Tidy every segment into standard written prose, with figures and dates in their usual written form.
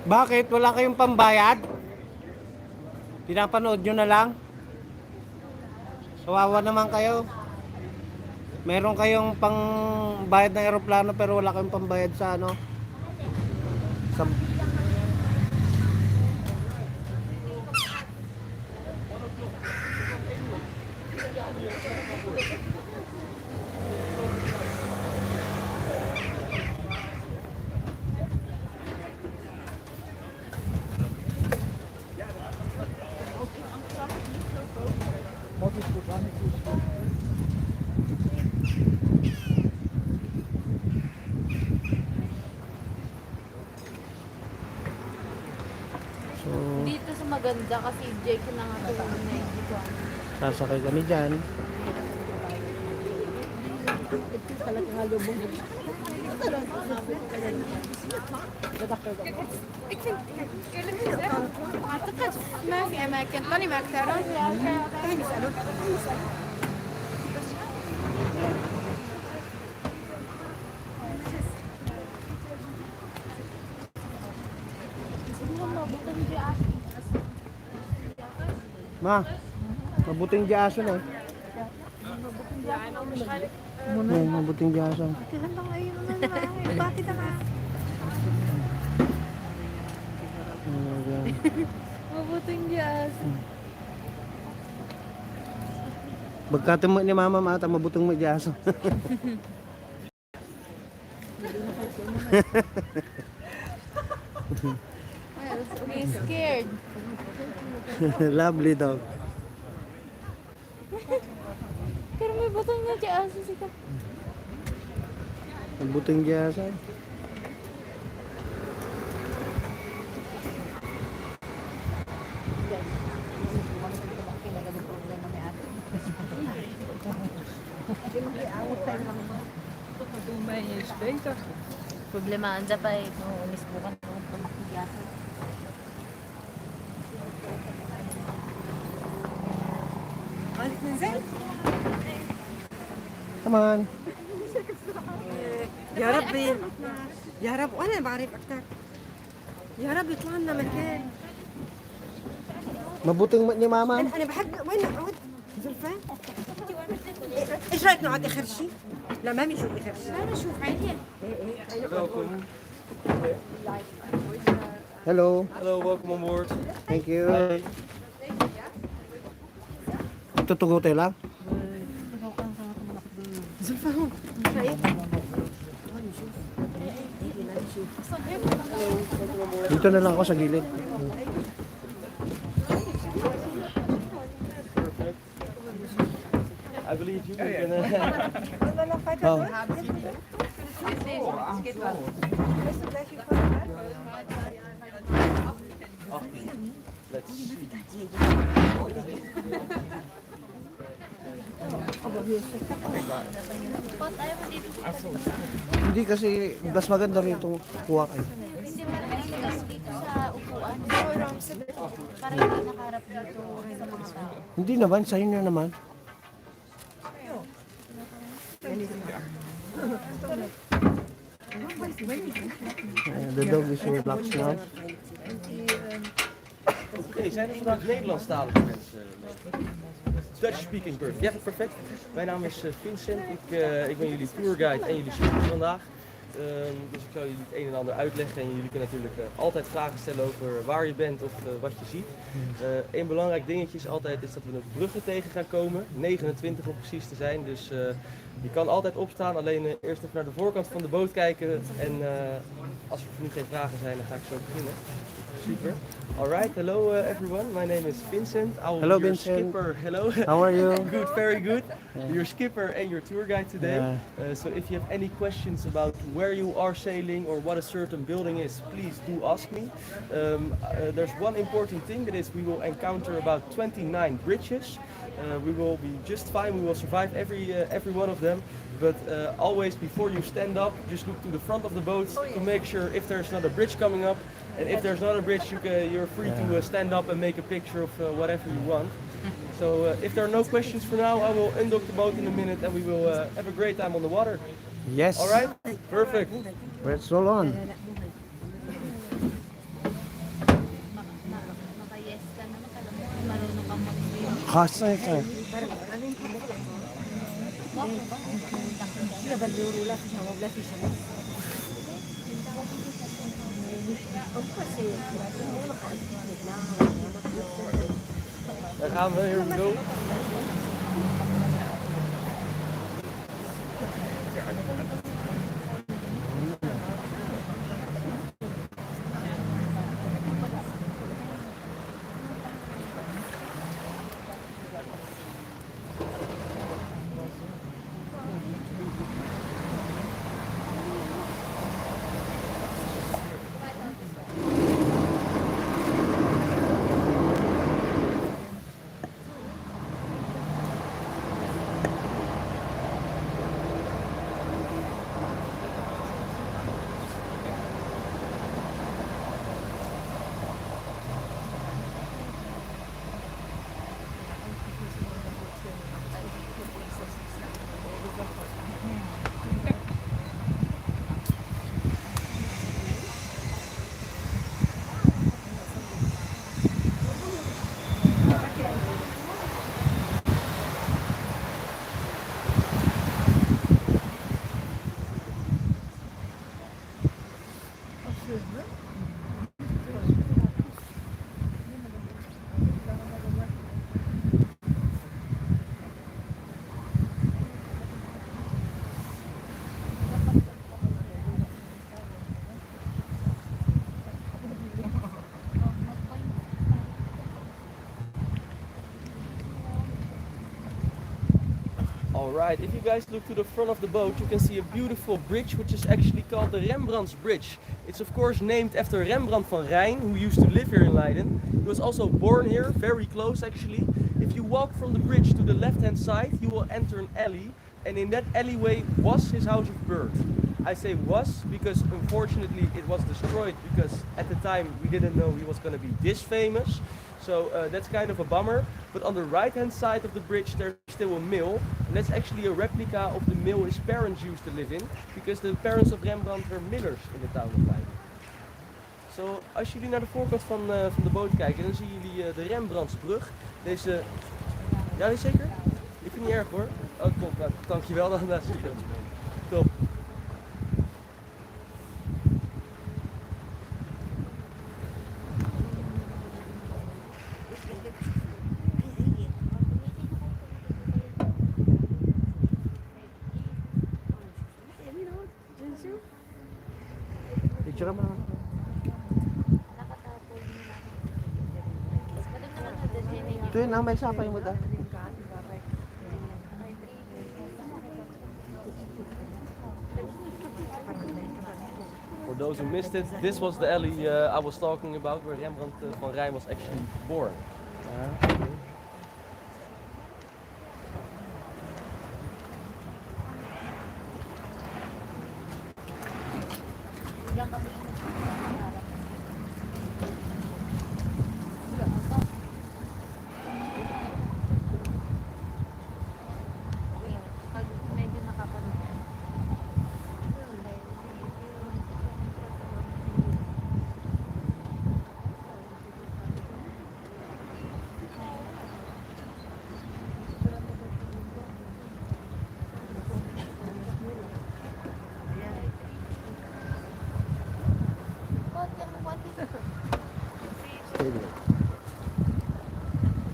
Bakit? Wala kayong pambayad? Pinapanood nyo na lang? Kawawa naman kayo. Meron kayong pangbayad ng eroplano pero wala kayong pambayad sa ano? Sa... So, Dito sa maganda kasi Jake na nga ito na dito. sasakay kami dyan. أعتقد ما في أماكن طلي ما أكثرون يسألون Ma, mabuting diaso na eh. Mabuting diaso. Bakit naman? Mabuting diyas. Pagkatimo ni mama mata, mabuting mo diaso. We're scared. Lovely dog. Pero may butong na diyas. Mabuting diaso. Problema anda pa eh. Unis bukan ng pagmakiyasa. Come on. يا ربي يا رب وانا بعرف اكثر يا رب يطلع لنا مكان Mabuting mo ni mama. انا بحق وين نقعد زلفة ايش رايك نقعد اخر شيء لا ما بنشوف اخر شيء ما بنشوف عادي Hello. Hello, welcome on board. Thank you. Tutugote lang. زلفة هون شايف Dito na lang ako sa gilid. I believe you are gonna. Oh. Let's see. Hindi kasi mas maganda rito kuha kayo. Hindi mo naman ilas dito sa upuan. Para hindi nakaharap dito sa mga tao. Hindi naman, sa inyo naman. The dog is relaxed now. Oké, zijn er vandaag Nederlandstalige mensen? Dutch speaking perfect. Ja, perfect. Mijn naam is Vincent. Ik ben jullie tourguide en jullie speaker vandaag. Dus ik zal jullie het een en ander uitleggen en jullie kunnen natuurlijk altijd vragen stellen over waar je bent of wat je ziet. Een belangrijk dingetje is altijd is dat we een bruggen tegen gaan komen, 29 om precies te zijn. Dus je kan altijd opstaan, alleen eerst even naar de voorkant van de boot kijken en als er voor nu geen vragen zijn dan ga ik zo beginnen. Super. Alright, hello everyone. My name is Vincent. I'll Hello, be your Vincent. skipper. Hello. How are you? Good, very good. Your skipper and your tour guide today. Yeah. So if you have any questions about where you are sailing or what a certain building is, please do ask me. There's one important thing, that is we will encounter about 29 bridges. We will be just fine. We will survive every one of them. But always before you stand up, just look to the front of the boat to make sure if there's not a bridge coming up. And if there's not a bridge, you're free to stand up and make a picture of whatever you want. So if there are no questions for now, I will undock the boat in a minute and we will have a great time on the water. Yes. All right? Perfect. Let's roll on. Hartstikke. هنا بندوروا لا في شمال لا في شمال. Daar gaan we, here we go. Alright, if you guys look to the front of the boat, you can see a beautiful bridge which is actually called the Rembrandt's Bridge. It's of course named after Rembrandt van Rijn, who used to live here in Leiden. He was also born here, very close actually. If you walk from the bridge to the left hand side, you will enter an alley, and in that alleyway was his house of birth. I say was because unfortunately it was destroyed because at the time we didn't know he was going to be this famous. So that's kind of a bummer. But on the right hand side of the bridge there's still a mill, and that's actually a replica of the mill his parents used to live in, because the parents of Rembrandt were millers in the town of Leiden. So, als jullie naar de voorkant van de boot kijken, dan zien jullie de Rembrandtsbrug. Deze... Ja, zeker? Ik vind het niet erg hoor. Oh, top. Nou, dankjewel dan. Dat is super. Top. Picture mo. Ito yun, may sapay mo da. For those who missed it, this was the alley I was talking about, where Rembrandt van Rijn was actually born.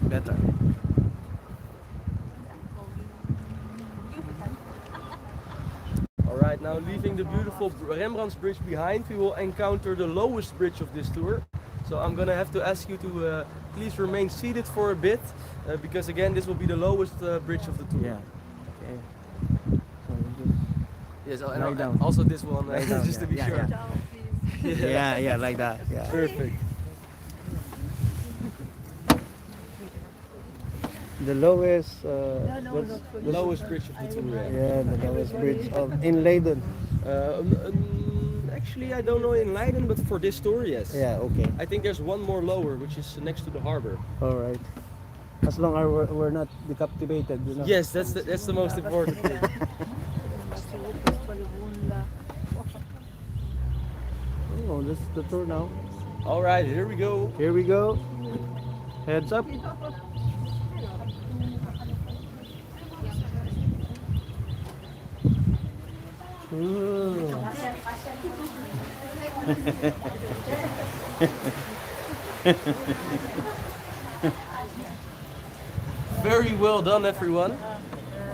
Better. Alright, now leaving the beautiful Rembrandt's bridge behind, we will encounter the lowest bridge of this tour. So I'm gonna have to ask you to please remain seated for a bit, because again this will be the lowest bridge of the tour. Yeah. Okay. So Yes, Lie and down. also this one, Lie down, just to be yeah, sure. yeah, like that. Yeah. Perfect. The lowest, The lowest bridge of the tour. yeah, the lowest bridge in Leiden. Actually, I don't know in Leiden, but for this tour, yes. Yeah, okay. I think there's one more lower, which is next to the harbor. All right. As long as we're not decapitated, you know. Yes, that's the most important thing. Oh, this is the tour now. All right, here we go. Here we go. Heads up. Mm. Very well done, everyone.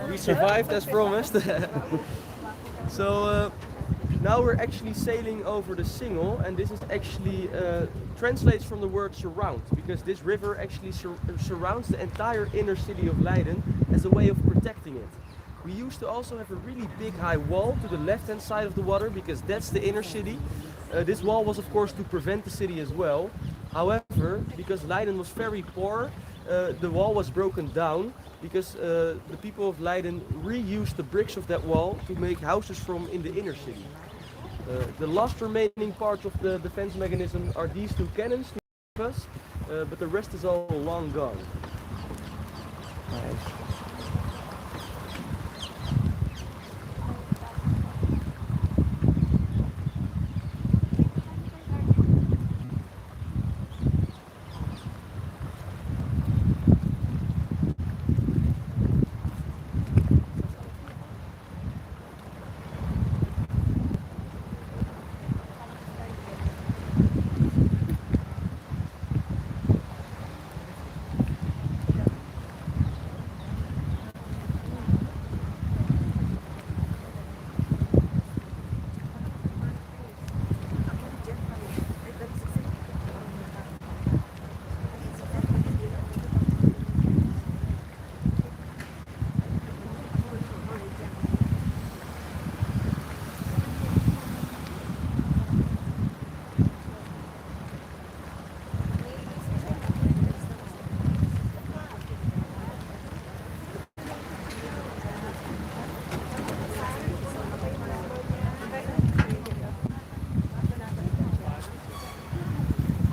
We survived as promised. So now we're actually sailing over the Singel, and this is actually translates from the word surround, because this river actually surrounds the entire inner city of Leiden as a way of protecting it. We used to also have a really big high wall to the left hand side of the water, because that's the inner city. This wall was of course to prevent the city as well. However, because Leiden was very poor, the wall was broken down because the people of Leiden reused the bricks of that wall to make houses from in the inner city. The last remaining parts of the defense mechanism are these two cannons to save us, but the rest is all long gone. Nice.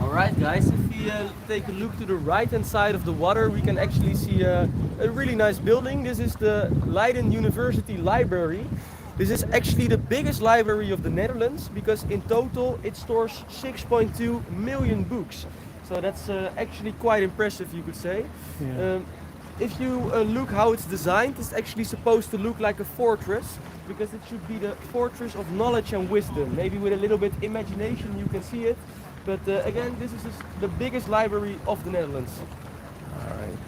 Alright guys, if we take a look to the right hand side of the water, we can actually see a really nice building. This is the Leiden University Library. This is actually the biggest library of the Netherlands, because in total it stores 6.2 million books. So that's actually quite impressive, you could say. Yeah. If you look how it's designed, it's actually supposed to look like a fortress, because it should be the fortress of knowledge and wisdom. Maybe with a little bit imagination you can see it. But again, this is just the biggest library of the Netherlands. All right.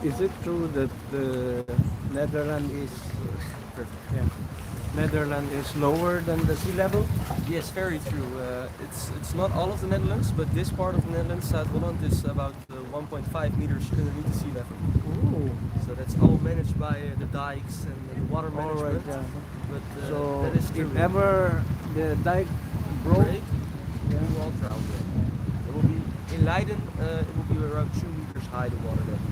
Is it true that the Netherlands is yeah, Netherlands is lower than the sea level? Yes, very true. It's not all of the Netherlands, but this part of the Netherlands, Zuid-Holland, is about 1.5 meters underneath the sea level. Ooh. So that's all managed by the dikes and the water All management. right. Yeah. But So that is true. if ever the dike broke, Break, yeah. we will all drown. It will be in Leiden. It will be around 2 meters high, the water there.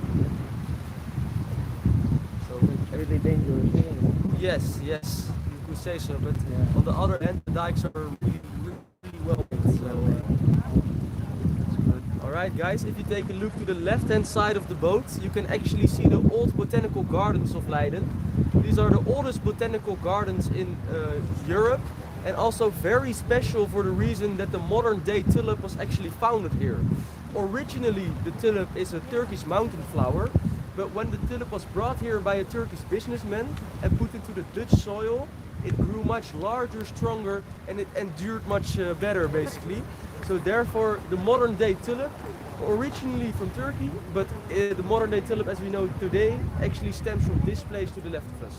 So it's really dangerous. yes, you could say so. But Yeah. on the other hand, the dikes are really well built. So, Alright guys, if you take a look to the left hand side of the boat, you can actually see the old botanical gardens of Leiden. These are the oldest botanical gardens in Europe, and also very special for the reason that the modern day tulip was actually founded here. Originally the tulip is a Turkish mountain flower, but when the tulip was brought here by a Turkish businessman and put into the Dutch soil, it grew much larger, stronger, and it endured much better basically. So therefore the modern day tulip, originally from Turkey, but the modern day tulip as we know today actually stems from this place to the left of us.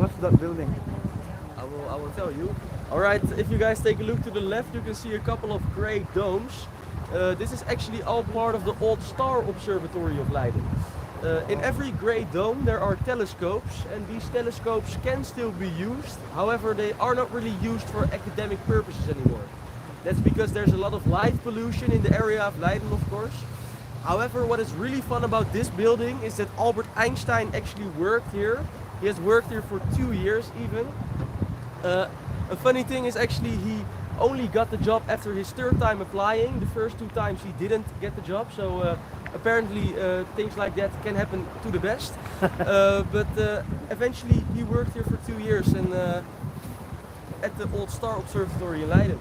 What's that building? I will tell you. Alright, if you guys take a look to the left, you can see a couple of great domes. This is actually all part of the old Star Observatory of Leiden. In every grey dome there are telescopes, and these telescopes can still be used. However, they are not really used for academic purposes anymore. That's because there's a lot of light pollution in the area of Leiden, of course. However, what is really fun about this building is that Albert Einstein actually worked here. He has worked here for 2 years even. A funny thing is actually he only got the job after his third time applying. The first 2 times he didn't get the job, so apparently things like that can happen to the best. But eventually he worked here for 2 years and at the Old Star Observatory in Leiden.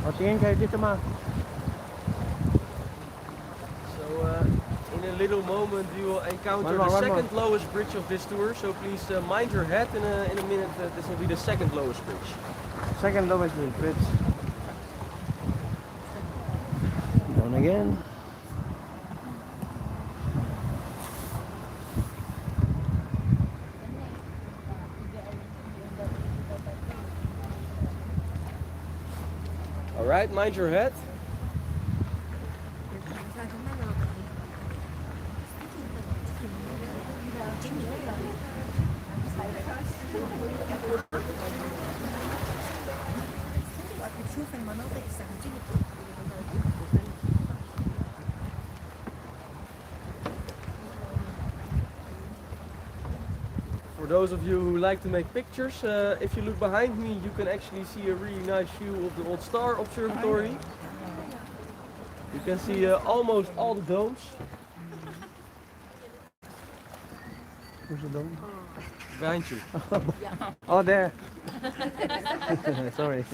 O, tingin kayo dito, ma. So in a little moment you will encounter One more, the one second lowest bridge of this tour. So please mind your head. In a minute this will be the second lowest bridge. Second lowest bridge. Down again. All right, mind your head. For those of you who like to make pictures, if you look behind me, you can actually see a really nice view of the Old Star Observatory. You can see almost all the domes. Where's the dome? Behind you. Oh, there. Sorry.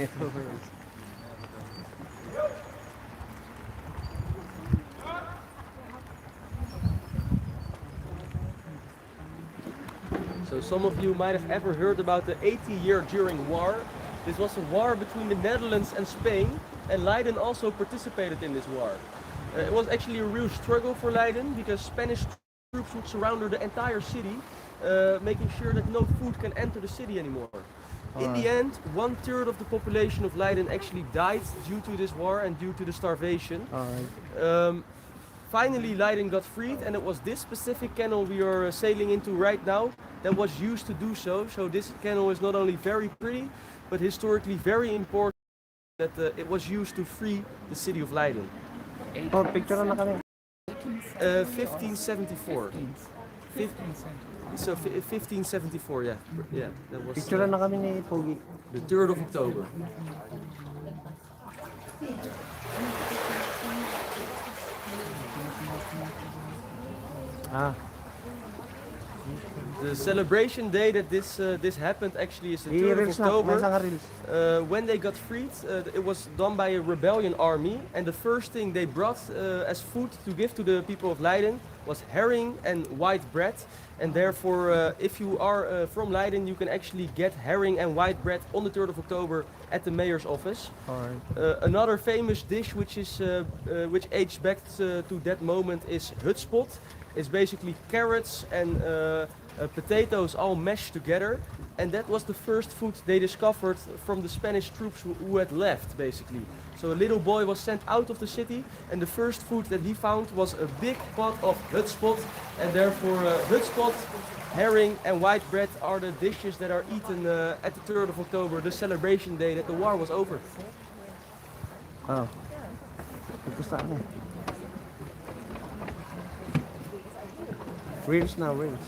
So some of you might have ever heard about the 80-year during war. This was a war between the Netherlands and Spain, and Leiden also participated in this war. It was actually a real struggle for Leiden because Spanish troops would surround the entire city, making sure that no food can enter the city anymore. In the end, 1/3 of the population of Leiden actually died due to this war and due to the starvation. Alright. Finally, Leiden got freed, and it was this specific canal we are sailing into right now that was used to do so. So this canal is not only very pretty, but historically very important that it was used to free the city of Leiden. Oh, picture na kami. 1574. So 1574, yeah. Yeah, that was Picture na kami ni Pogi. the 3rd of October. Ah, The celebration day that this happened actually is the 3rd of i-reels na. May October. isang reels. When they got freed, it was done by a rebellion army, and the first thing they brought as food to give to the people of Leiden was herring and white bread. And therefore, if you are from Leiden, you can actually get herring and white bread on the 3rd of October at the mayor's office. Alright. Another famous dish which aged back to that moment is hutspot. It's basically carrots and potatoes all mashed together, and that was the first food they discovered from the Spanish troops who had left, basically. So a little boy was sent out of the city, and the first food that he found was a big pot of hutspot, and therefore hutspot, herring and white bread are the dishes that are eaten at the 3rd of October, the celebration day that the war was over. Oh. Ito saan eh. Reels now, reels.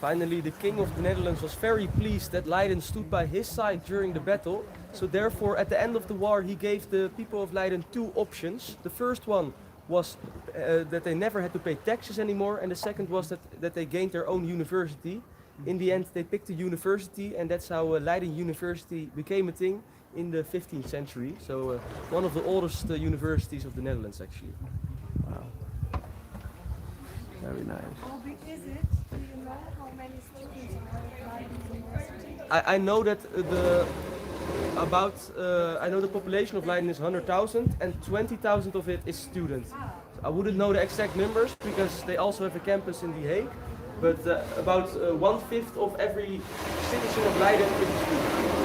Finally, the King of the Netherlands was very pleased that Leiden stood by his side during the battle. So therefore, at the end of the war, he gave the people of Leiden two options. The first one was that they never had to pay taxes anymore, and the second was that they gained their own university. In the end, they picked a university, and that's how Leiden University became a thing in the 15th century. So one of the oldest universities of the Netherlands, actually. Wow. Very nice. How big is it? Do you know how many students are at Leiden University? I know that I know the population of Leiden is 100,000 and 20,000 of it is students. I wouldn't know the exact numbers because they also have a campus in The Hague, but about 1/5 of every citizen of Leiden is a student.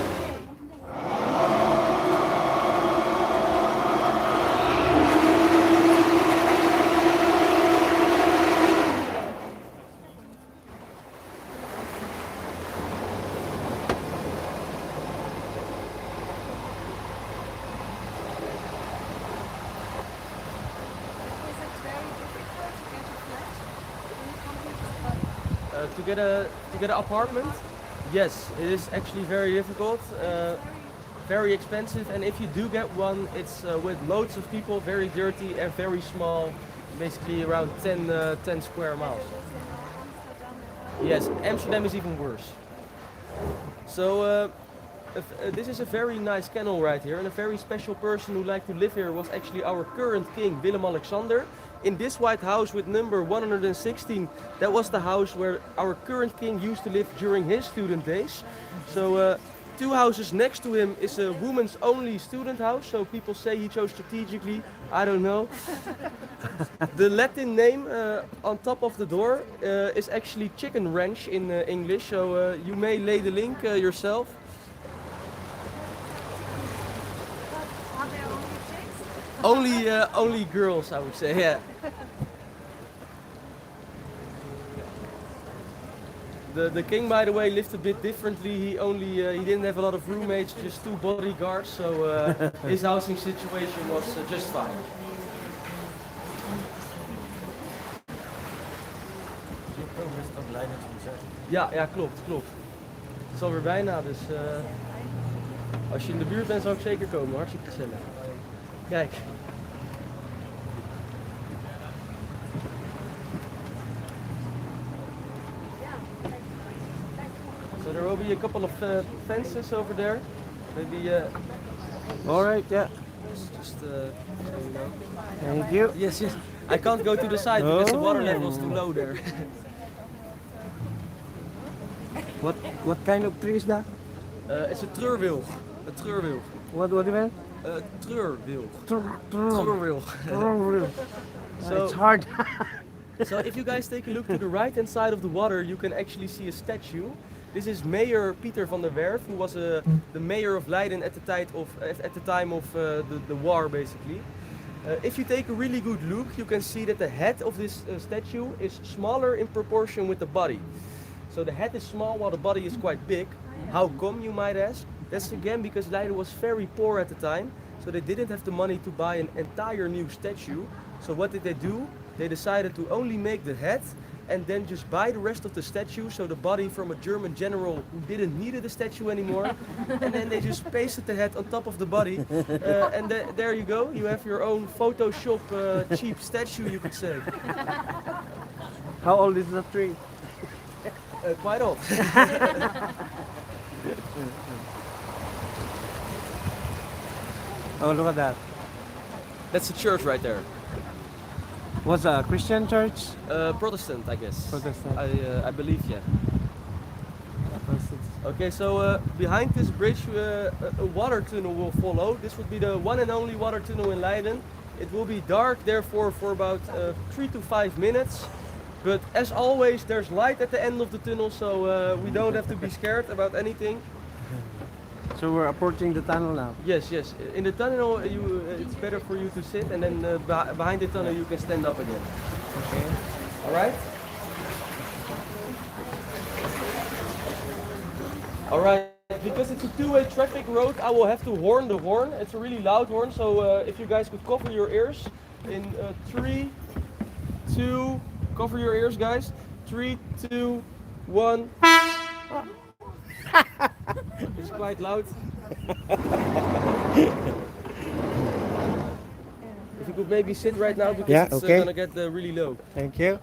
To get an apartment, yes, it is actually very difficult, very expensive, and if you do get one, it's with loads of people, very dirty and very small, basically around 10 square miles. Yes, Amsterdam is even worse. So this is a very nice kennel right here, and a very special person who liked to live here was actually our current king, Willem-Alexander. In this white house with number 116, that was the house where our current king used to live during his student days. So two houses next to him is a woman's only student house, so people say he chose strategically, I don't know. The Latin name on top of the door is actually chicken ranch in English, so you may lay the link yourself. Are there only chicks? Only girls, I would say, yeah. The king, by the way, lived a bit differently. He didn't have a lot of roommates, just 2 bodyguards, so his housing situation was just fine. Ja, klopt. Het is alweer bijna, dus als je in de buurt bent zou ik zeker komen, hartstikke gezellig. Kijk. So there will be a couple of fences over there. Maybe. All right, yeah. Just so you know. Thank you. Yes. I can't go to the side because the water level is too low there. What kind of tree is that? It's a treurwilg. A treurwilg. What do you mean? Treurwilg. Treurwilg. Treurwilg. So it's hard. So if you guys take a look to the right hand side of the water, you can actually see a statue. This is Mayor Pieter van der Werf, who was the mayor of Leiden at the time of the war, basically. If you take a really good look, you can see that the head of this statue is smaller in proportion with the body. So the head is small while the body is quite big. How come, you might ask? That's again because Leiden was very poor at the time, so they didn't have the money to buy an entire new statue. So what did they do? They decided to only make the head and then just buy the rest of the statue, so the body from a German general who didn't need the statue anymore, and then they just pasted the head on top of the body, and there you go, you have your own Photoshop cheap statue, you could say. How old is the tree? Quite old. Oh, look at that. That's the church right there. What's a Christian church? Protestant, I guess. Protestant. I believe, yeah. Protestant. Okay, so behind this bridge a water tunnel will follow. This would be the one and only water tunnel in Leiden. It will be dark, therefore, for about 3 to 5 minutes. But as always, there's light at the end of the tunnel, so we don't have to be scared about anything. So we're approaching the tunnel now. Yes. In the tunnel, it's better for you to sit, and then behind the tunnel you can stand up again. Okay. All right. All right. Because it's a two-way traffic road, I will have to horn the horn. It's a really loud horn, so if you guys could cover your ears in 3, 2. Cover your ears, guys. 3, 2, one. It's quite loud. If you could maybe sit right now because Yeah, it's okay. gonna get really low. Thank you.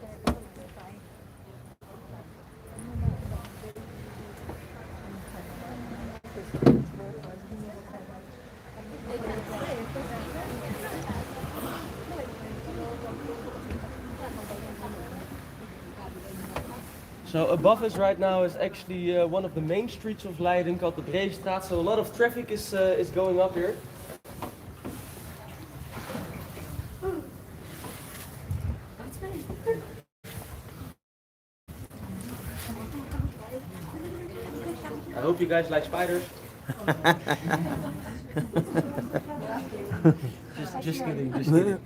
So above us right now is actually one of the main streets of Leiden called the Breestraat. So a lot of traffic is going up here. I hope you guys like spiders. just kidding, just kidding.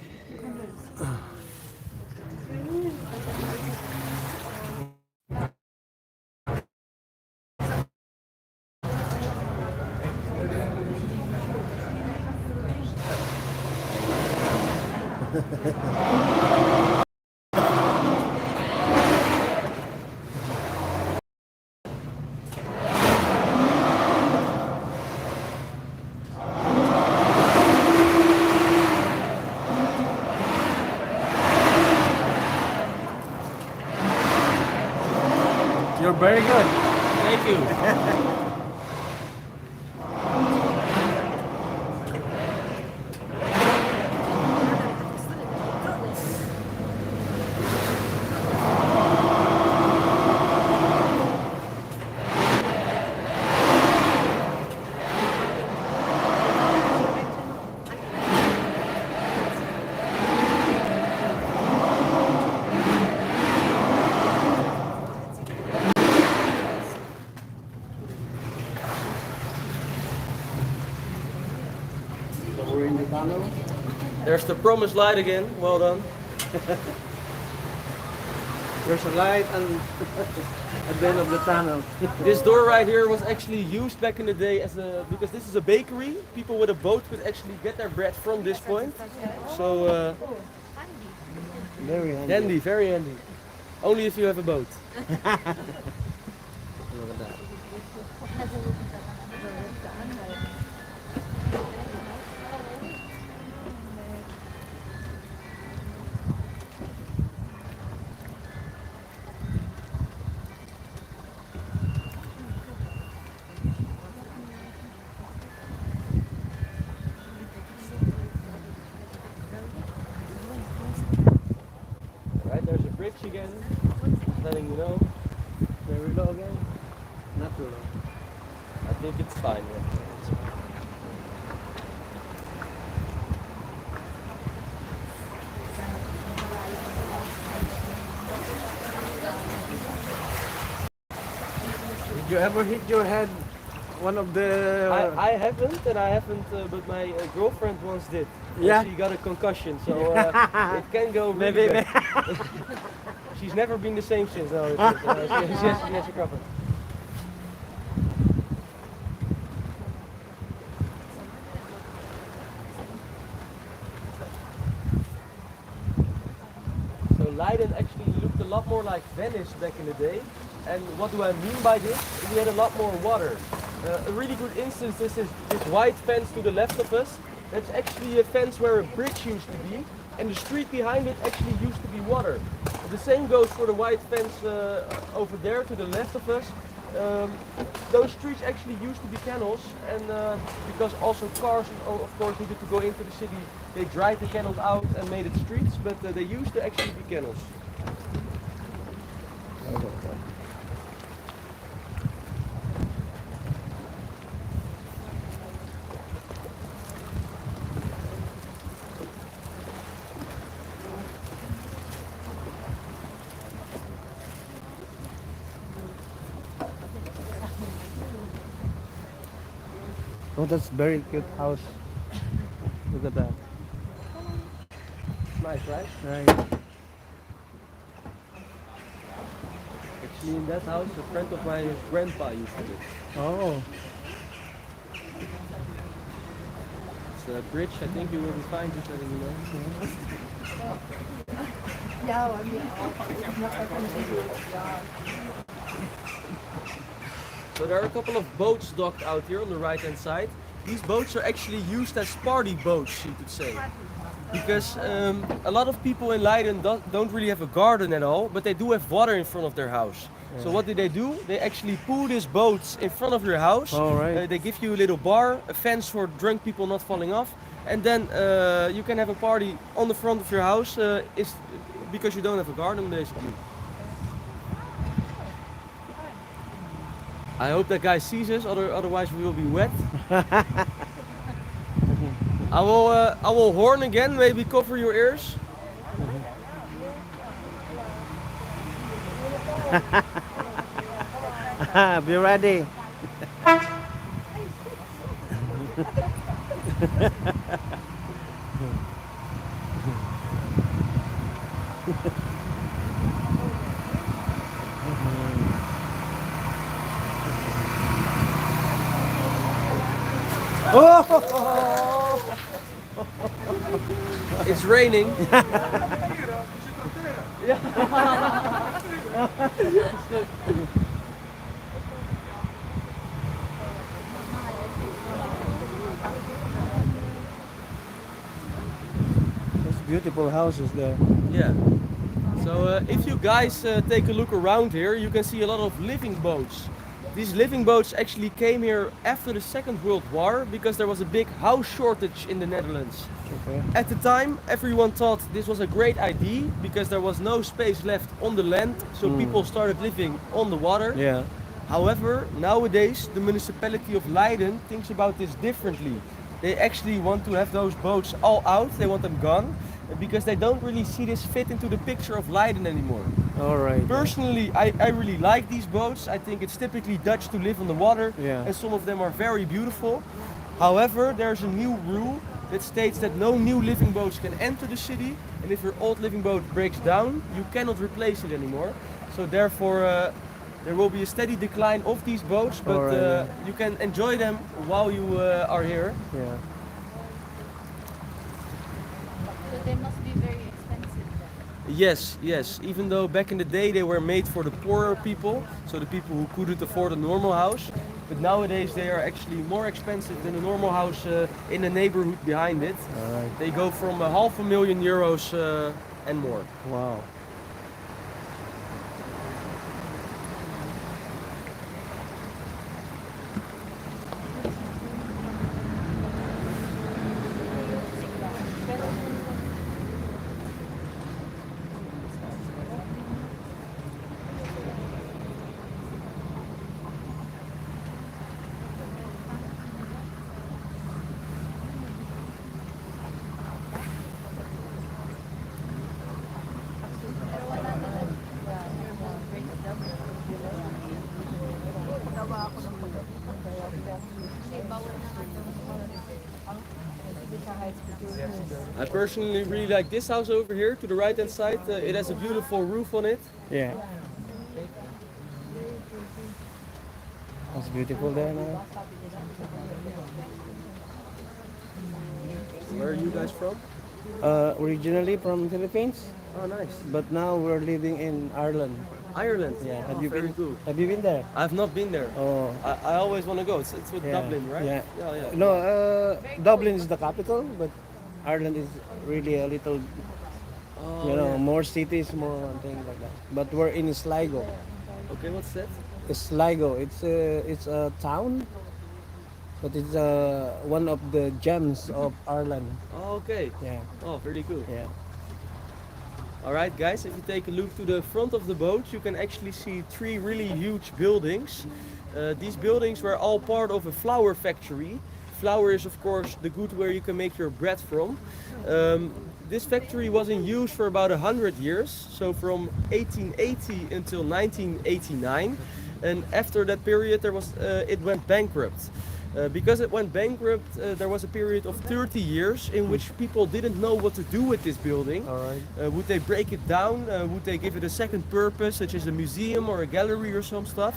You're very good. Thank you. So we're in the tunnel. There's the promised light again. Well done. There's a light and at the end of the tunnel. This door right here was actually used back in the day as because this is a bakery. People with a boat could actually get their bread from this point. So Very handy. handy, very handy. Only if you have a boat. Look at that. Right, there's a bridge again. Just letting you know. Very low again. Not too low. I think it's fine. Yeah. Did you ever hit your head? One of the. I haven't, but my girlfriend once did. Yeah? She got a concussion, so it can go really Maybe. bad. She's never been the same since. No, she has a cover. So Leiden actually looked a lot more like Venice back in the day. And what do I mean by this? We had a lot more water. A really good instance is this white fence to the left of us. That's actually a fence where a bridge used to be, and the street behind it actually used to be water. The same goes for the white fence over there to the left of us. Those streets actually used to be canals, and because also cars, of course, needed to go into the city, they dried the canals out and made it streets, but they used to actually be canals. Oh, that's very cute house. Look at that. Nice, right? Right. Actually, in that house, a friend of mine, his grandpa used to live. Oh. It's a bridge, I think you will be fine, just letting you know. So there are a couple of boats docked out here on the right hand side. These boats are actually used as party boats, you could say. Because a lot of people in Leiden don't really have a garden at all, but they do have water in front of their house. So what do? They actually pull these boats in front of your house. All right. They give you a little bar, a fence for drunk people not falling off, and then you can have a party on the front of your house because you don't have a garden basically. I hope that guy sees us, otherwise we will be wet. I will horn again, maybe cover your ears. Be ready. Oh! It's raining. There's beautiful houses there. Yeah. So if you guys take a look around here, you can see a lot of living boats. These living boats actually came here after the Second World War because there was a big house shortage in the Netherlands. Okay. At the time, everyone thought this was a great idea because there was no space left on the land, so people started living on the water. Yeah. However, nowadays the municipality of Leiden thinks about this differently. They actually want to have those boats all out, they want them gone, because they don't really see this fit into the picture of Leiden anymore. All right. Personally, I really like these boats. I think it's typically Dutch to live on the water, Yeah. and some of them are very beautiful. However, there's a new rule that states that no new living boats can enter the city, and if your old living boat breaks down, you cannot replace it anymore. So therefore, there will be a steady decline of these boats, but Alright, yeah. you can enjoy them while you are here. Yeah. So they must be very expensive then. Yes, yes. Even though back in the day they were made for the poorer people, so the people who couldn't afford a normal house. But nowadays they are actually more expensive than a normal house in the neighborhood behind it. All right. They go from €500,000 and more. Wow. I personally really like this house over here to the right hand side. It has a beautiful roof on it. Yeah. That's beautiful there now. Where are you guys from? Originally from Philippines, Oh, nice. but now we're living in Ireland. Ireland. Yeah. Oh, Have you very been? cool. Have you been there? I've not been there. Oh. I always want to go. It's with Yeah. Dublin, right? Yeah. Yeah. No, Dublin is the capital, but Ireland is really a little, Oh, you know, yeah. more cities, more things like that. But we're in Sligo. Okay, what's that? Sligo, it's a town, but it's one of the gems of Ireland. Oh, okay. Yeah, Oh, very cool. yeah. All right, guys, if you take a look to the front of the boat, you can actually see three really huge buildings. These buildings were all part of a flour factory. Flour is, of course, the good where you can make your bread from. This factory was in use for about 100 years, so from 1880 until 1989. And after that period, it went bankrupt. Because it went bankrupt, there was a period of 30 years in which people didn't know what to do with this building. All right. Would they break it down? Would they give it a second purpose, such as a museum or a gallery or some stuff?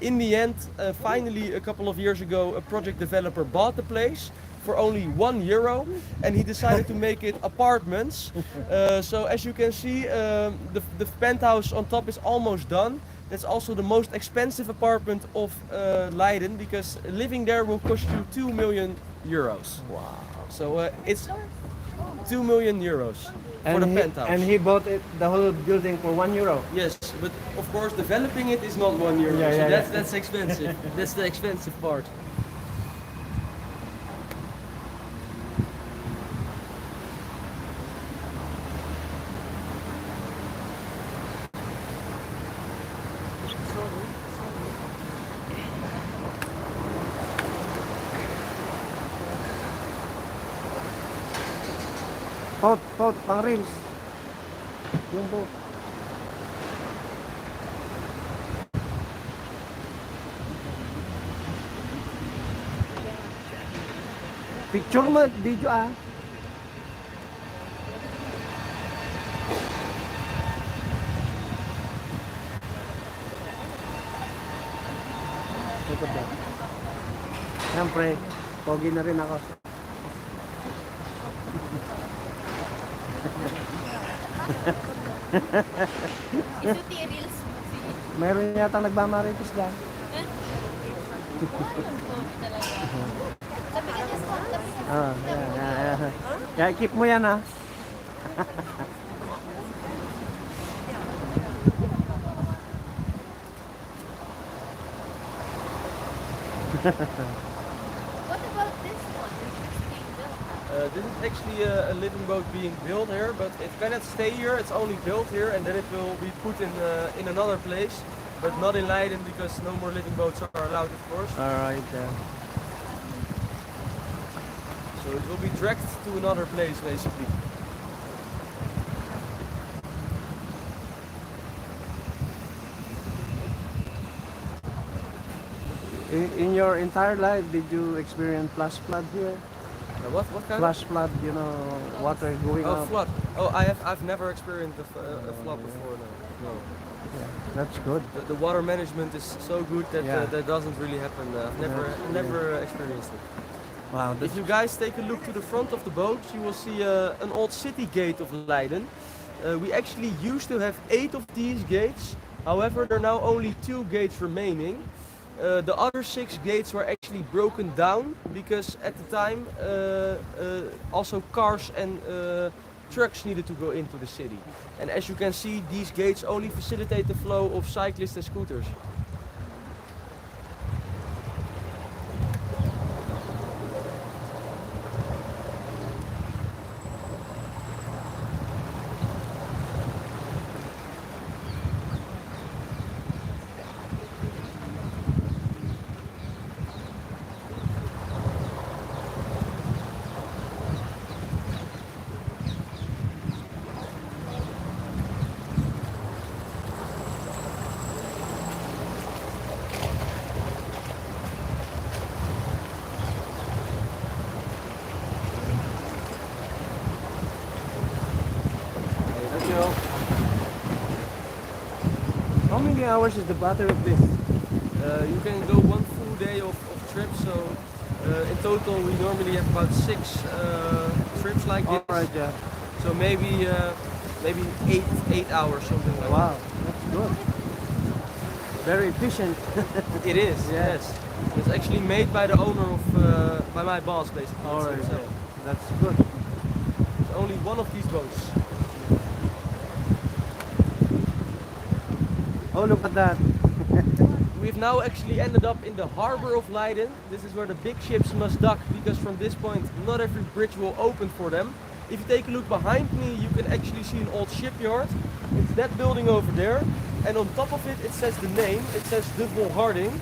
In the end, finally, a couple of years ago, a project developer bought the place for only €1, and he decided to make it apartments. So as you can see, the penthouse on top is almost done. It's also the most expensive apartment of Leiden because living there will cost you 2 million euros. Wow. So it's 2 million euros for the penthouse. And he bought it, the whole building for €1. Yes, but of course developing it is not €1. Yeah, so yeah, that's expensive. That's the expensive part. Pot, pang reels. Yung boat. Picture mo, video ah. Ikot ba? Siyempre, pogi na rin ako. Isuti reels. Meron yata nagmamarites dyan. Talaga. Sabi ka niya sa sabi ka. Yeah. Kaya keep mo yan ah. What about this one? It's being built. This is actually a living boat being built here, but it cannot stay here. It's only built here, and then it will be put in another place, but not in Leiden because no more living boats are allowed, of course. Alright. So it will be dragged to another place, basically. In your entire life, did you experience flash flood here? What kind? Flash flood, water going Oh, up. flood. Oh, I've never experienced a flood before. No. Yeah, that's good. The water management is so good that Yeah. that doesn't really happen. I've never experienced it. Wow, If you guys take a look to the front of the boat, you will see an old city gate of Leiden. We actually used to have 8 of these gates. However, there are now only 2 gates remaining. The other 6 gates were actually broken down because at the time also cars and trucks needed to go into the city. And as you can see, these gates only facilitate the flow of cyclists and scooters. How many hours is the battery of this? You can go 1 full day of trip, so in total we normally have about 6 trips like this. Alright, yeah. So maybe 8 hours, something like Wow, that's good. Very efficient. that. It is, yes. It's actually made by the owner of, by my boss basically. Alright, So that's good. it's only one of these boats. Oh, look at that. We've now actually ended up in the harbor of Leiden. This is where the big ships must dock because from this point not every bridge will open for them. If you take a look behind me, you can actually see an old shipyard. It's that building over there, and on top of it, it says the name. It says De Volharding.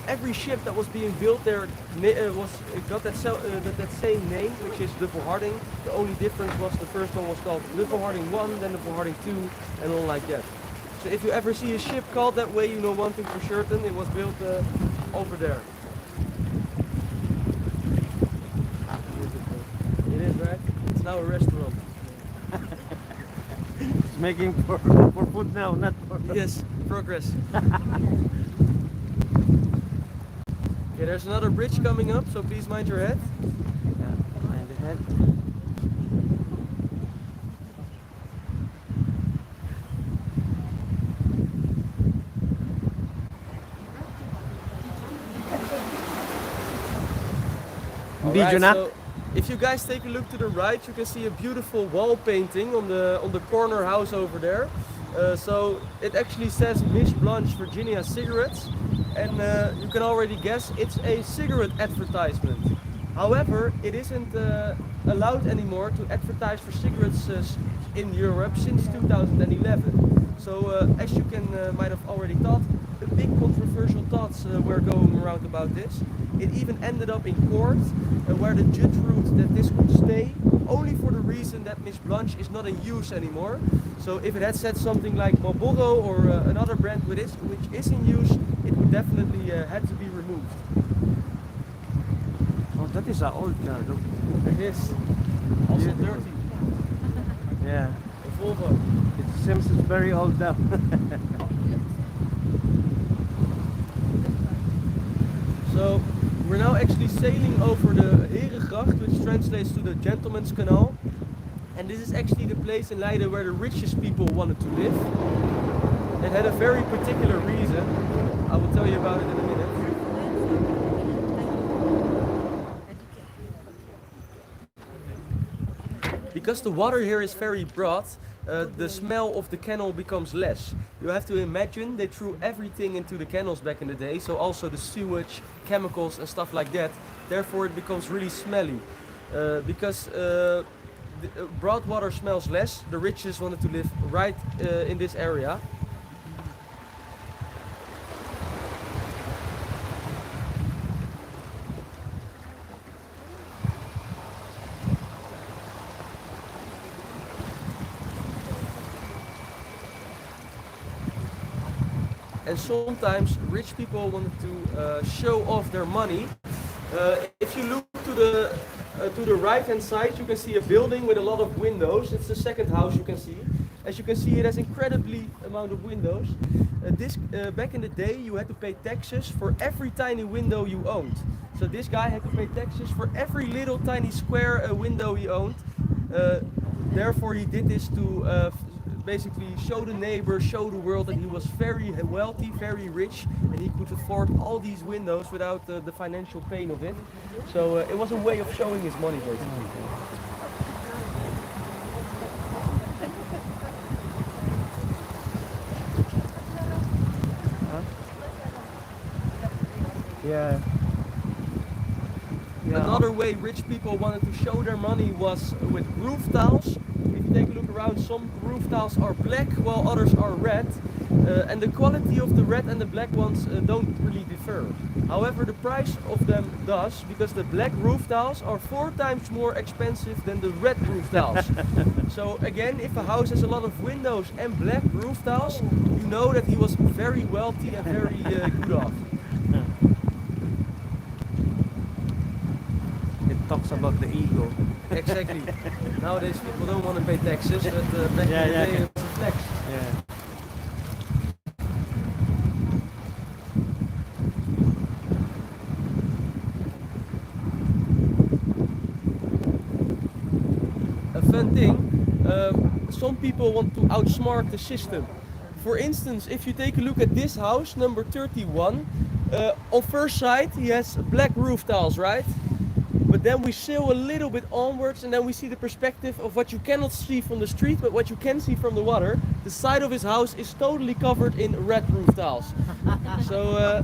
Every ship that was being built there got that same name, which is De Volharding. The only difference was the first one was called De Volharding 1, then De Volharding 2, and all like that. So if you ever see a ship called that way, you know one thing for certain, it was built over there. It is, right? It's now a restaurant. It's making for food now, not for... Yes, progress. Okay, there's another bridge coming up, so please mind your head. Yeah, behind the head. Video na. So if you guys take a look to the right, you can see a beautiful wall painting on the corner house over there. So it actually says Miss Blanche Virginia cigarettes, and you can already guess it's a cigarette advertisement. However, it isn't allowed anymore to advertise for cigarettes in Europe since 2011. So as you can might have already thought, a big controversial thoughts were going around about this. It even ended up in court where the judge ruled that this could stay only for the reason that Miss Blanche is not in use anymore. So if it had said something like Marlboro or another brand which is in use, it would definitely had to be removed. Oh, that is an old car. Look. It is also Beautiful. dirty. Yeah. A Volvo. It seems it's very old now. So we're now actually sailing over the Herengracht, which translates to the Gentleman's Canal. And this is actually the place in Leiden where the richest people wanted to live. It had a very particular reason. I will tell you about it in a minute. Because the water here is very broad, the smell of the canal becomes less. You have to imagine they threw everything into the canals back in the day, so also the sewage, chemicals and stuff like that. Therefore it becomes really smelly. Because broad water smells less, the richest wanted to live right in this area. And sometimes rich people wanted to show off their money. If you look to the right hand side, you can see a building with a lot of windows. It's the second house you can see. As you can see, it has incredibly amount of windows. Back in the day, you had to pay taxes for every tiny window you owned. So this guy had to pay taxes for every little tiny square window he owned. Therefore, he did this to basically show the neighbors, show the world that he was very wealthy, very rich, and he could afford all these windows without the financial pain of it. So it was a way of showing his money, basically. Yeah. Another way rich people wanted to show their money was with roof tiles. If you take a look around, some roof tiles are black while others are red. And the quality of the red and the black ones don't really differ. However, the price of them does, because the black roof tiles are 4 times more expensive than the red roof tiles. So again, if a house has a lot of windows and black roof tiles, you know that he was very wealthy and very good off. Talks about the ego. Exactly. Nowadays people don't want to pay taxes, but back in the day it was a flex. Yeah. A fun thing, some people want to outsmart the system. For instance, if you take a look at this house, number 31, on first sight he has black roof tiles, right? But then we sail a little bit onwards and then we see the perspective of what you cannot see from the street, but what you can see from the water. The side of his house is totally covered in red roof tiles. So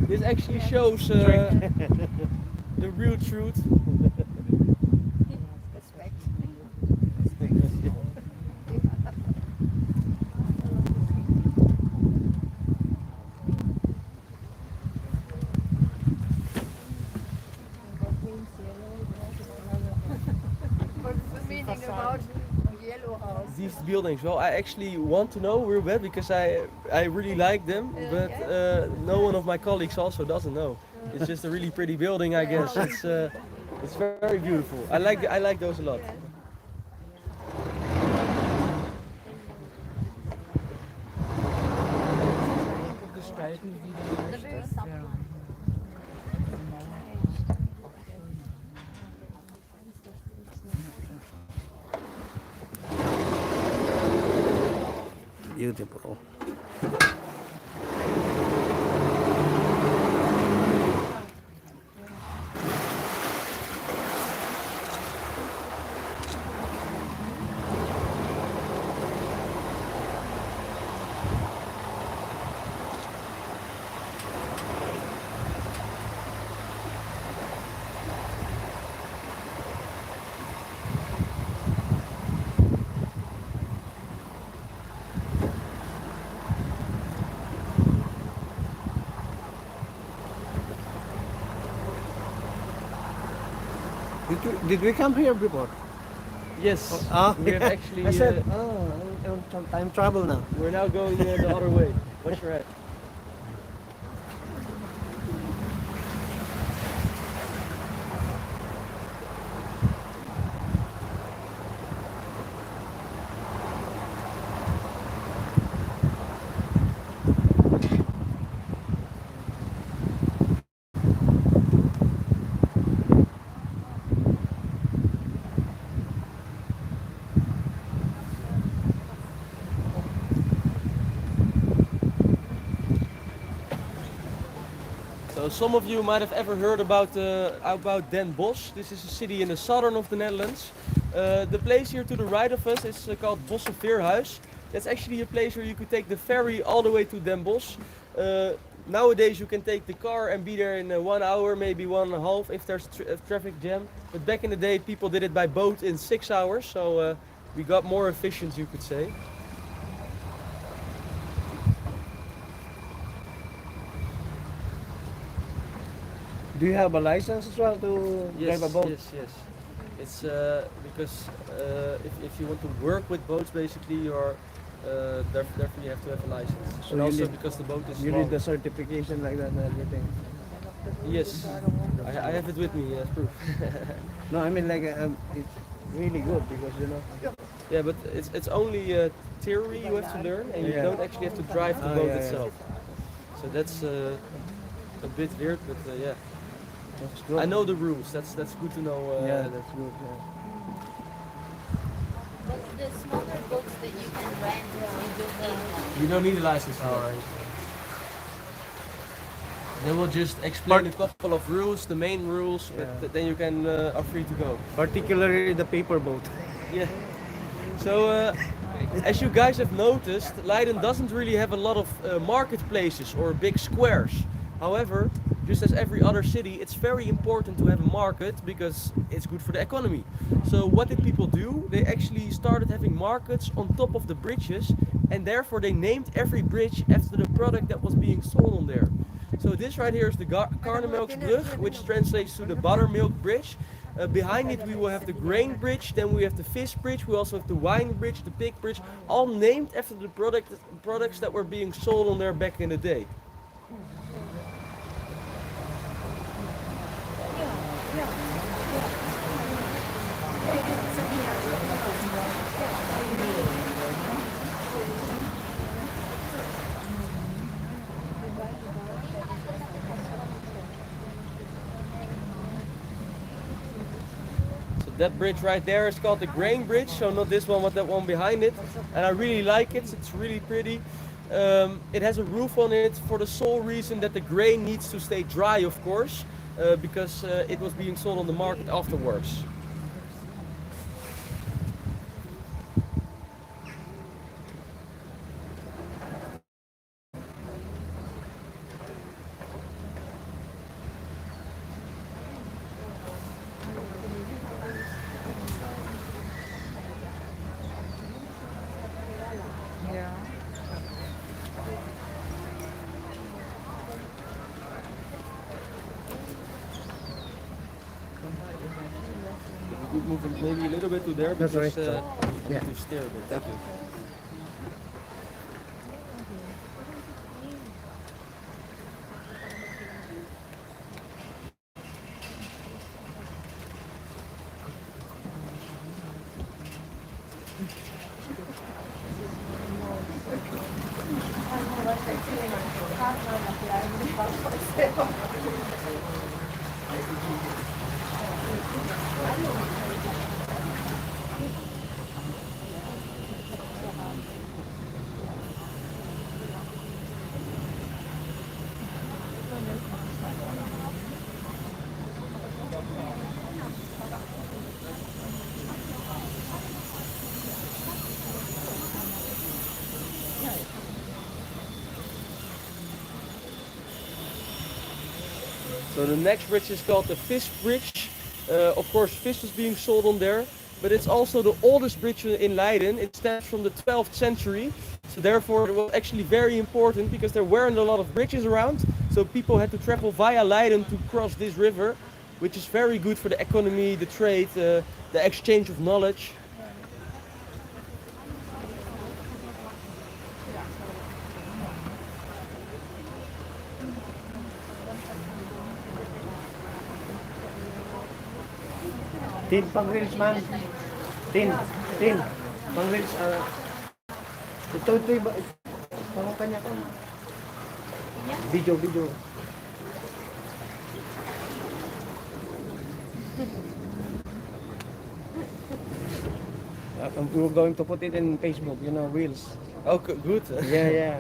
this actually shows the real truth. These buildings, well, I actually want to know real bad because I really like them, but no one of my colleagues also doesn't know. It's just a really pretty building, I guess. It's very beautiful. I like those a lot. Beautiful. Did we come here before? Yes, Ah, we have actually. I said, I'm on time travel now. We're now going the other way. Watch your head. So some of you might have ever heard about Den Bosch. This is a city in the southern of the Netherlands. The place here to the right of us is called Bossenveerhuis. That's actually a place where you could take the ferry all the way to Den Bosch. Nowadays you can take the car and be there in 1 hour, maybe 1.5 if there's a traffic jam. But back in the day people did it by boat in 6 hours, so we got more efficient, you could say. Do you have a license as well to drive a boat? Yes. It's because if you want to work with boats, basically, you're therefore you have to have a license. So And you also need- because the boat is You long. need the certification like that and everything. Yes, I have it with me as proof. No, I mean like it's really good because Yeah, but it's only theory you have to learn, and you Yeah. don't actually have to drive the Ah, boat yeah. itself. So that's a bit weird, but yeah. that's good. I know the rules. That's good to know. Yeah, that's good. Yeah. But the smaller boats that you can rent, you don't need You don't need a license now, right? They will just explain a couple of rules, the main rules, but Yeah. then you can are free to go. Particularly the paper boat. Yeah. So, as you guys have noticed, Leiden doesn't really have a lot of marketplaces or big squares. However, just as every other city, it's very important to have a market because it's good for the economy. So what did people do? They actually started having markets on top of the bridges, and therefore they named every bridge after the product that was being sold on there. So this right here is the Karnemelksbrug, which translates to the buttermilk bridge. Behind it we will have the grain bridge, then we have the fish bridge, we also have the wine bridge, the pig bridge, all named after the products that were being sold on there back in the day. So that bridge right there is called the grain bridge, so not this one but that one behind it. And I really like it, it's really pretty. It has a roof on it for the sole reason that the grain needs to stay dry, of course, because it was being sold on the market afterwards. You could move it maybe a little bit to there That's because right. you Yeah. need to steer a bit. Thank you. So the next bridge is called the Fish Bridge. Of course, fish is being sold on there, but it's also the oldest bridge in Leiden. It stems from the 12th century, so therefore it was actually very important because there weren't a lot of bridges around, so people had to travel via Leiden to cross this river. which is very good for the economy, the trade, the exchange of knowledge. Tin, pang reels man. Tin, pang reels. Ito iba. Parang kanya ko. Video. We're going to put it in Facebook, reels. Oh, good. Yeah.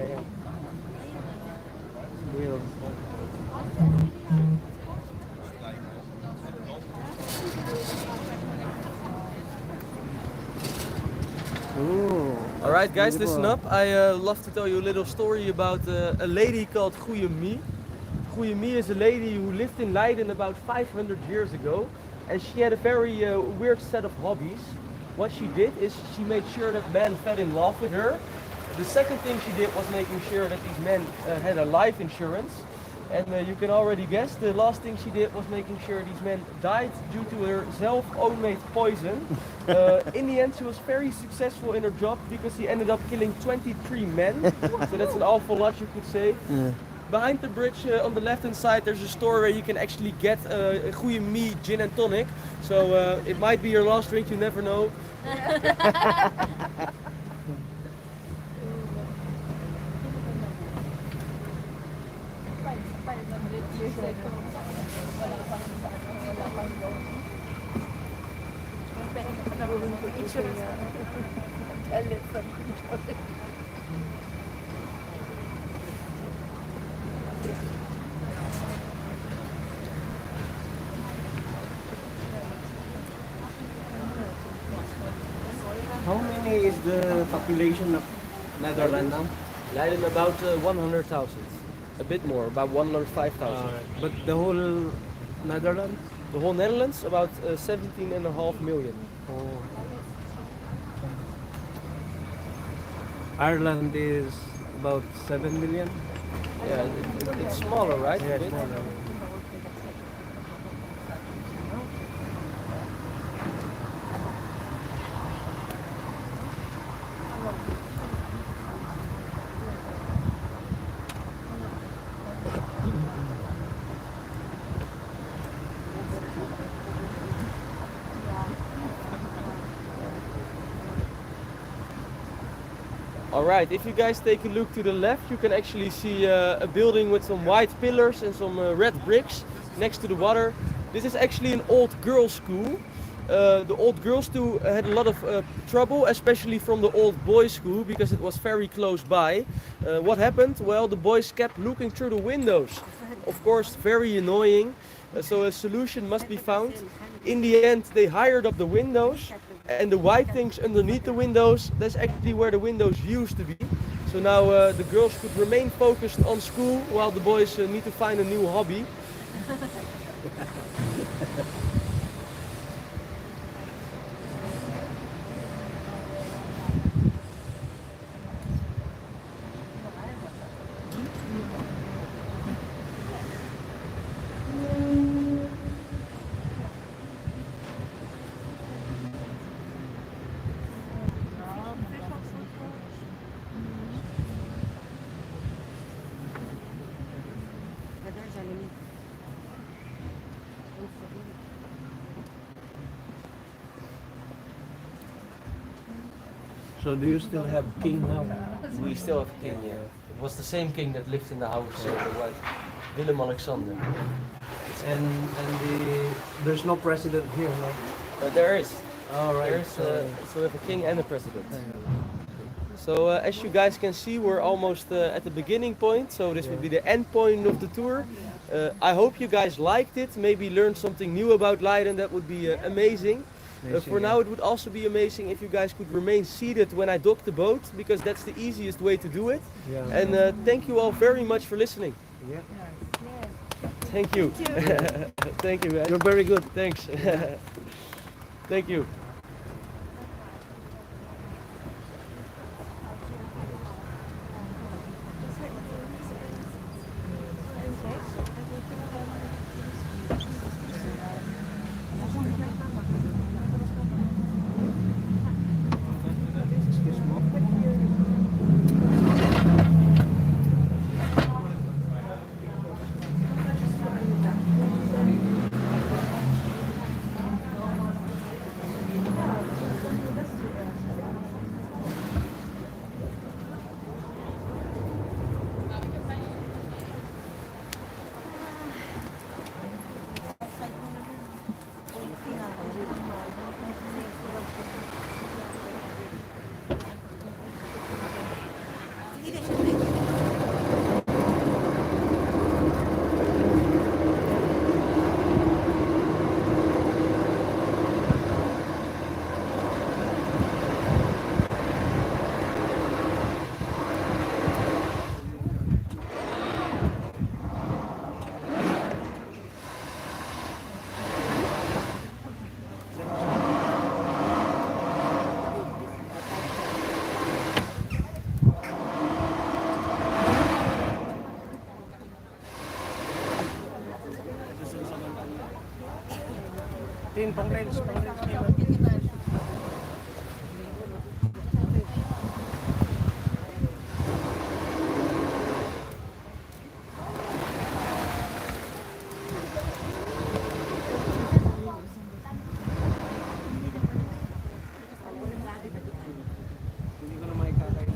Reels. Ooh, Alright guys, listen beautiful. up. I love to tell you a little story about a lady called Goeie Mie. Goeie Mie is a lady who lived in Leiden about 500 years ago, and she had a very weird set of hobbies. What she did is she made sure that men fell in love with her. The second thing she did was making sure that these men had a life insurance. And you can already guess, the last thing she did was making sure these men died due to her self-own-made poison. In the end, she was very successful in her job because she ended up killing 23 men. So that's an awful lot, you could say. Yeah. Behind the bridge on the left-hand side, there's a store where you can actually get a Goeie Mie gin and tonic. So it might be your last drink, you never know. How many is the population of Netherlands now? Leiden about 100,000. A bit more, about 105,000. But the whole Netherlands? The whole Netherlands, about 17.5 million. Oh. Ireland is about 7 million. Yeah, it's smaller, right? Yeah, A bit? smaller. Alright, if you guys take a look to the left, you can actually see a building with some white pillars and some red bricks next to the water. This is actually an old girls' school. The old girls' school had a lot of trouble, especially from the old boys' school, because it was very close by. What happened? Well, the boys kept looking through the windows. Of course, very annoying. So a solution must be found. In the end, they hired up the windows, and the white things underneath the windows, that's actually where the windows used to be. So now the girls could remain focused on school while the boys need to find a new hobby. So do you still have king now? We still have king, yeah. It was the same king that lived in the house, Willem Alexander. And there's no president here, no? There is. All right. There's, so we have a king and a president. So as you guys can see, we're almost at the beginning point. So this would be the end point of the tour. I hope you guys liked it. Maybe learned something new about Leiden. That would be amazing. For now, it would also be amazing if you guys could remain seated when I dock the boat, because that's the easiest way to do it. Yeah. And thank you all very much for listening. Yeah. Thank you. Thank you, guys. You're very good. Thanks. Thank you. Tin, pang reels, pang reels. Hindi ko na makikakain.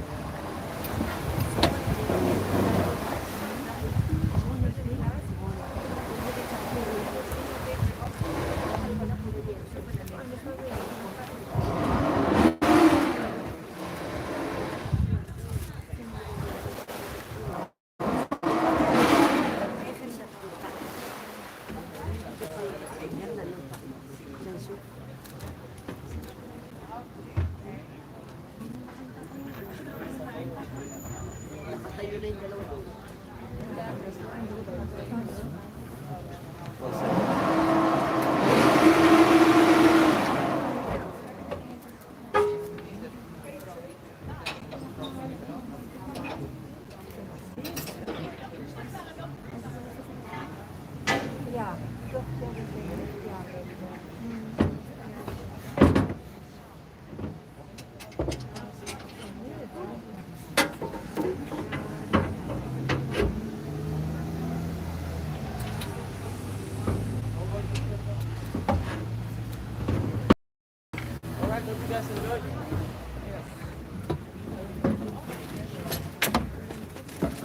Alright, hope you guys enjoyed.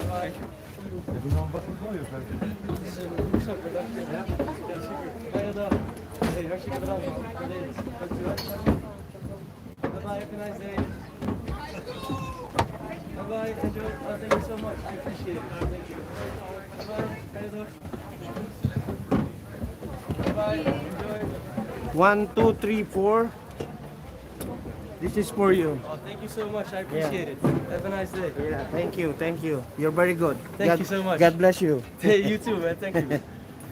Bye. Zo bedankt. Ja, super. Fijne dag. Hey, hartstikke bedankt voor deze. Dankjewel. Bye bye, have a nice day. Bye bye, enjoy. Thank you so much. I appreciate it. Thank you. Bye bye, fijne dag. Bye bye, enjoy. 1, 2, 3, 4. This is for you. Oh, thank you so much. I appreciate it. Have a nice day. Yeah, thank you, thank you. You're very good. Thank God, you so much. God bless you. Hey, you too, man. Thank you.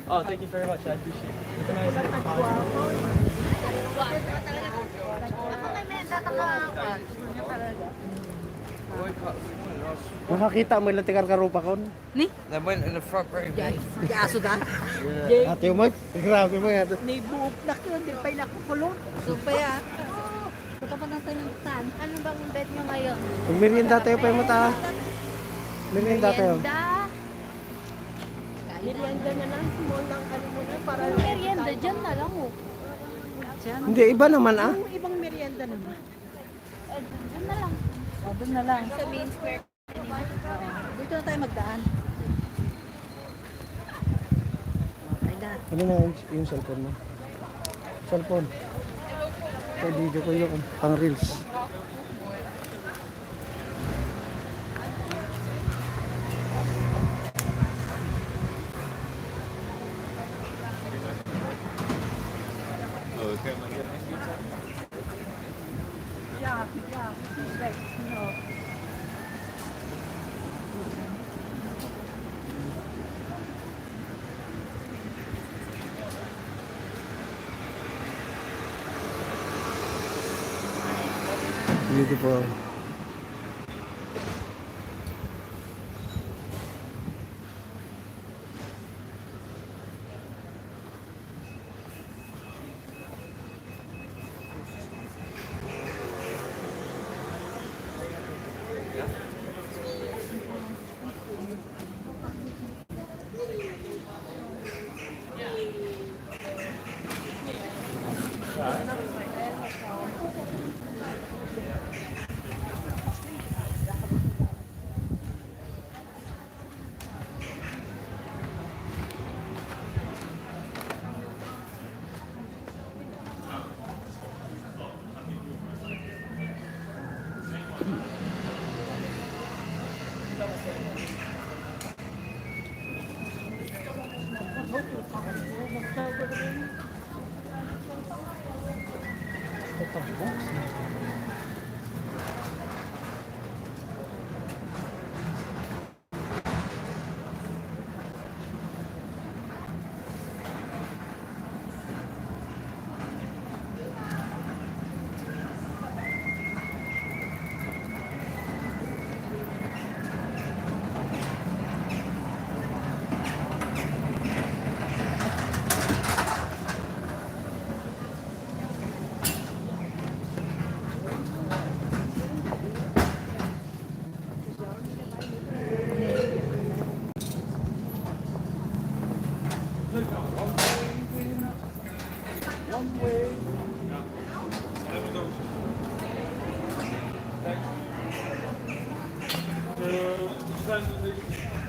Oh, thank you very much. I appreciate it. Have a nice day. Makakita mo ilang tikar karupa kon? Ni? That went in the front very big. Aso da? Ate mo, grabe mo yan. Ni buok na ko, di pa ila ko kulong. So pa ya. Punta pa natin ng tan. Ano bang bet nyo ngayon? Merienda tayo pa yung mata. Merienda tayo. Merienda. Merienda na lang, small lang ano mo na para Ang merienda dyan na lang oh. Dyan. Hindi, iba naman ah. yung ibang merienda naman. Dyan na lang. O, doon na lang. Sa main square. Dito na tayo magdaan. Okay na. Ano na yung cellphone mo? Cellphone. Kaya video ko yung pang reels. Yeah, it's like, you know. Beautiful. front of the